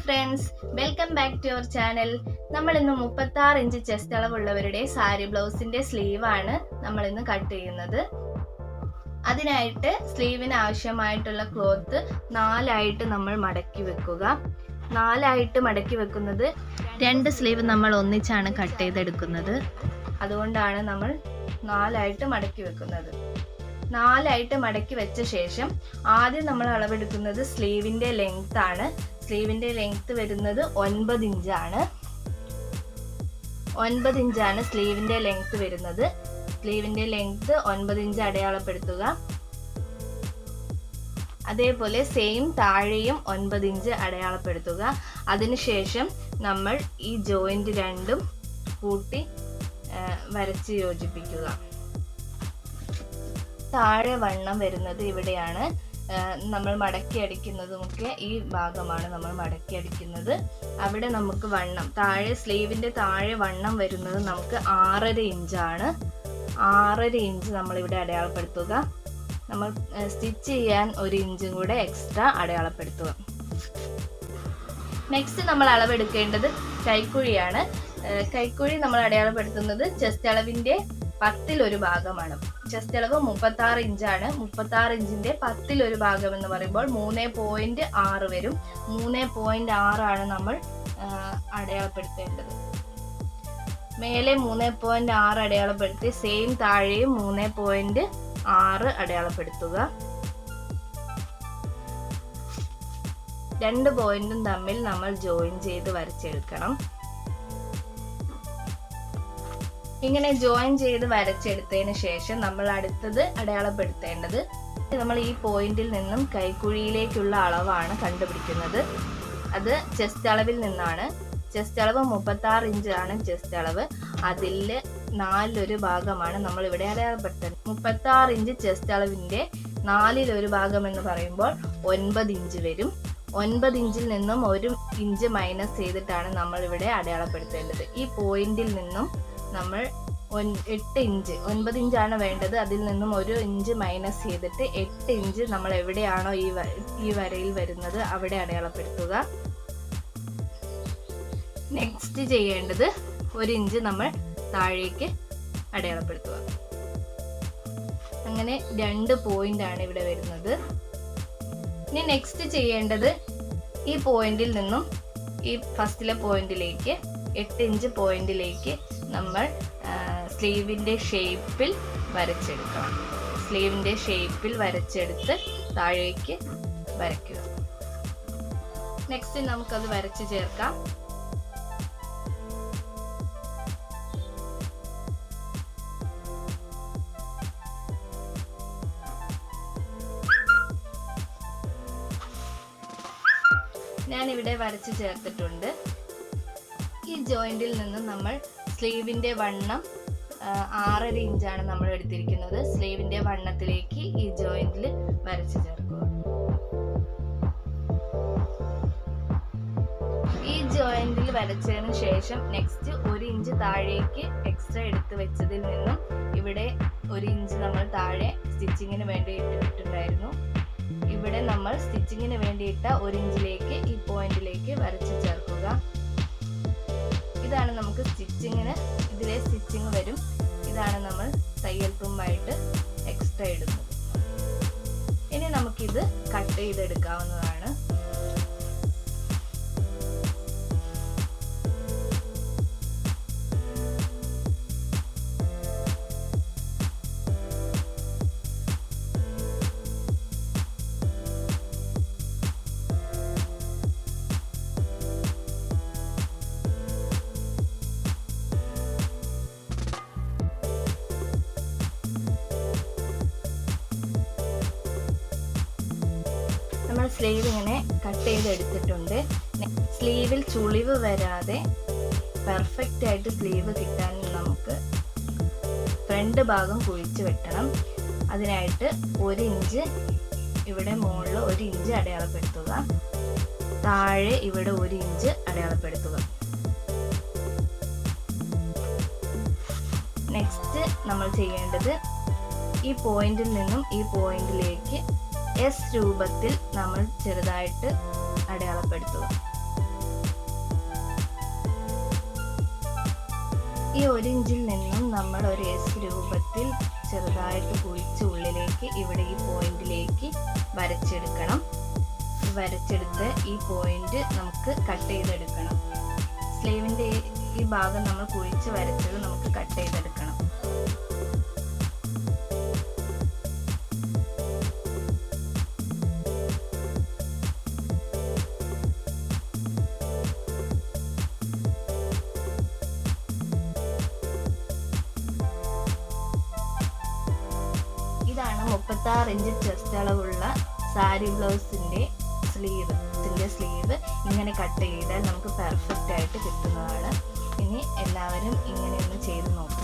Friends, welcome back to our channel. നമ്മൾ ഇന്ന് 36 inch chest അളവുള്ളവരുടെ സാരി ബ്ലൗസിന്റെ സ്ലീവാണ് നമ്മൾ ഇന്ന് കട്ട് ചെയ്യുന്നത്. അതിനായിട്ട് സ്ലീവിന് ആവശ്യമായിട്ടുള്ള ക്ലോത്ത് 4ആയിട്ട് നമ്മൾ മടക്കി വെക്കുക. 4ആയിട്ട് മടക്കി വെക്കുന്നത് 2 സ്ലീവ് നമ്മൾ ഒന്നിച്ചാണ് കട്ട് ചെയ്തെടുക്കുന്നത്. അതുകൊണ്ടാണ് നമ്മൾ 4ആയിട്ട് മടക്കി വെക്കുന്നത്. 4ആയിട്ട് മടക്കി വെച്ച ശേഷം ആദ്യം നമ്മൾ അളവെടുക്കുന്നത് സ്ലീവിന്റെ ലെങ്ത് ആണ്. സ്ലീവിന്റെ ലെങ്ത് വരുന്നത് 9 ഇഞ്ചാണ്. 9 ഇഞ്ചാണ് സ്ലീവിന്റെ ലെങ്ത് വരുന്നത്. സ്ലീവിന്റെ ലെങ്ത് 9 ഇഞ്ച് അടയാളപ്പെടുത്തുക. അതേപോലെ സെയിം താഴെയും 9 ഇഞ്ച് അടയാളപ്പെടുത്തുക. അതിനുശേഷം നമ്മൾ ഈ ജോയിന്റ് രണ്ടും കൂട്ടി വരച്ച് യോജിപ്പിക്കുക. താഴെ വണ്ണം വരുന്നത് ഇവിടെയാണ്. നമ്മൾ മടക്കി അടിക്കുന്നതുമൊക്കെ ഈ ഭാഗമാണ് നമ്മൾ മടക്കി അടിക്കുന്നത്. അവിടെ നമുക്ക് വണ്ണം താഴെ സ്ലീവിന്റെ താഴെ വണ്ണം വരുന്നത് നമുക്ക് 6.5 ഇഞ്ചാണ്. 6.5 ഇഞ്ച് നമ്മൾ ഇവിടെ അടയാളപ്പെടുത്തുക. നമ്മൾ സ്റ്റിച്ച് ചെയ്യാൻ 1 ഇഞ്ചും കൂടെ എക്സ്ട്രാ അടയാളപ്പെടുത്തുക. നെക്സ്റ്റ് നമ്മൾ അളവെടുക്കേണ്ടത് കൈക്കുഴിയാണ്. കൈക്കുഴി നമ്മൾ അടയാളപ്പെടുത്തുന്നത് ചെസ്റ്റ് അളവിന്റെ 10ൽ1 ഭാഗമാണ്. ചെസ്റ്റ് അളവ് 36 ഇഞ്ചാണ്. 36 ഇഞ്ചിന്റെ 10ൽ1 ഭാഗം എന്ന് പറയുമ്പോൾ 3.6 വരും. 3.6 ആണ് നമ്മൾ അടയാളപ്പെടുത്തേണ്ടത്. മേലെ 3.6 അടയാളപ്പെടുത്തി സെയിം താഴെയും 3.6 അടയാളപ്പെടുത്തുക. 2 പോയിന്റും തമ്മിൽ നമ്മൾ ജോയിൻ ചെയ്ത് വരച്ചെടുക്കണം. ഇങ്ങനെ ജോയിൻ ചെയ്ത് വരച്ചെടുത്തതിന് ശേഷം നമ്മൾ അടുത്തത് അടയാളപ്പെടുത്തേണ്ടത്, നമ്മൾ ഈ പോയിന്റിൽ നിന്നും കൈക്കുഴിയിലേക്കുള്ള അളവാണ് കണ്ടുപിടിക്കുന്നത്. അത് ചെസ്റ്റ് അളവിൽ നിന്നാണ്. ചെസ്റ്റ് അളവ് 36 ഇഞ്ചാണ് ചെസ്റ്റ് അളവ്. അതിൽ 4.1 ഭാഗമാണ് നമ്മൾ ഇവിടെ അടയാളപ്പെടുത്തുന്നത്. 36 ഇഞ്ച് ചെസ്റ്റ് അളവിന്റെ 4ൽ1 ഭാഗം എന്ന് പറയുമ്പോൾ 9 ഇഞ്ച് വരും. 9 ഇഞ്ചിൽ നിന്നും 1 ഇഞ്ച് മൈനസ് ചെയ്തിട്ടാണ് നമ്മൾ ഇവിടെ അടയാളപ്പെടുത്തേണ്ടത്. ഈ പോയിന്റിൽ നിന്നും നമ്മൾ 8 ഇഞ്ച്, 9 ഇഞ്ചാണ് വേണ്ടത്. അതിൽ നിന്നും 1 ഇഞ്ച് മൈനസ് ചെയ്തിട്ട് 8 ഇഞ്ച് നമ്മൾ എവിടെയാണോ ഈ വരയിൽ വരുന്നത് അവിടെ അടയാളപ്പെടുത്തുക. നെക്സ്റ്റ് ചെയ്യേണ്ടത് 1 ഇഞ്ച് നമ്മൾ താഴേക്ക് അടയാളപ്പെടുത്തുക. അങ്ങനെ 2 പോയിന്റ് ആണ് ഇവിടെ വരുന്നത്. ഇനി നെക്സ്റ്റ് ചെയ്യേണ്ടത് ഈ പോയിന്റിൽ നിന്നും ഈ ഫസ്റ്റിലെ പോയിന്റിലേക്ക് 8 ഇഞ്ച് പോയിന്റിലേക്ക് നമ്മൾ സ്ലീവിന്റെ ഷേപ്പിൽ വരച്ചെടുക്കണം. സ്ലീവിന്റെ ഷേപ്പിൽ വരച്ചെടുത്ത് താഴേക്ക് വരയ്ക്കുക. നെക്സ്റ്റ് നമുക്കത് വരച്ച് ചേർക്കാം. ഞാനിവിടെ വരച്ച് ചേർത്തിട്ടുണ്ട്. ഈ ജോയിന്റിൽ നിന്ന് നമ്മൾ സ്ലീവിന്റെ വണ്ണം 6.5 ഇഞ്ചാണ് നമ്മൾ എടുത്തിരിക്കുന്നത്. സ്ലീവിന്റെ വണ്ണത്തിലേക്ക് ഈ ജോയിന്റിൽ വരച്ച് ചേർക്കുക. ഈ ജോയിന്റിൽ വരച്ചതിന് ശേഷം നെക്സ്റ്റ് 1 ഇഞ്ച് താഴേക്ക് എക്സ്ട്രാ എടുത്ത് വെച്ചതിൽ നിന്നും ഇവിടെ 1 ഇഞ്ച് നമ്മൾ താഴെ സ്റ്റിച്ചിങ്ങിന് വേണ്ടി ഇട്ടിട്ടുണ്ടായിരുന്നു. ഇവിടെ നമ്മൾ സ്റ്റിച്ചിങ്ങിന് വേണ്ടിയിട്ട 1 ഇഞ്ചിലേക്ക് ഈ പോയിന്റിലേക്ക് വരച്ച് ചേർക്കുക. ഇതാണ് നമുക്ക് സ്റ്റിച്ചിങ്ങിന്, ഇതിലെ സ്റ്റിച്ചിങ് വരും. ഇതാണ് നമ്മൾ തയ്യൽ തുമ്പായിട്ട് എക്സ്ട്രാ ഇടുന്നത്. ഇനി നമുക്കിത് കട്ട് ചെയ്തെടുക്കാവുന്നതാണ്. നമ്മൾ സ്ലീവ് ഇങ്ങനെ കട്ട് ചെയ്തെടുത്തിട്ടുണ്ട്. സ്ലീവിൽ ചുളിവ് വരാതെ പെർഫെക്റ്റ് ആയിട്ട് സ്ലീവ് കിട്ടാൻ നമുക്ക് ഫ്രണ്ട് ഭാഗം കുഴിച്ച് വെട്ടണം. അതിനായിട്ട് 1 ഇഞ്ച് ഇവിടെ മുകളിൽ 1 ഇഞ്ച് അടയാളപ്പെടുത്തുക. താഴെ ഇവിടെ 1 ഇഞ്ച് അടയാളപ്പെടുത്തുക. നെക്സ്റ്റ് നമ്മൾ ചെയ്യേണ്ടത് ഈ പോയിന്റിൽ നിന്നും ഈ പോയിന്റിലേക്ക് എസ് രൂപത്തിൽ നമ്മൾ ചെറുതായിട്ട് അടയാളപ്പെടുത്തുക. ഈ 1 ഇഞ്ചിൽ നിന്നും നമ്മൾ ഒരു എസ് രൂപത്തിൽ ചെറുതായിട്ട് കുഴിച്ച് ഉള്ളിലേക്ക് ഇവിടെ ഈ പോയിന്റിലേക്ക് വരച്ചെടുക്കണം. വരച്ചെടുത്ത് ഈ പോയിന്റ് നമുക്ക് കട്ട് ചെയ്തെടുക്കണം. സ്ലീവിൻ്റെ ഈ ഭാഗം നമ്മൾ കുഴിച്ച് വരച്ചത് നമുക്ക് കട്ട് ചെയ്തെടുക്കണം. ഇതാണ് 36 ഇഞ്ച് ചെസ്റ്റ് അളവുള്ള സാരി ബ്ലൗസിൻ്റെ സ്ലീവ്. ഇങ്ങനെ കട്ട് ചെയ്താൽ നമുക്ക് പെർഫെക്റ്റ് ആയിട്ട് കിട്ടുന്നതാണ്. ഇനി എല്ലാവരും ഇങ്ങനെ ഒന്ന് ചെയ്ത് നോക്കാം.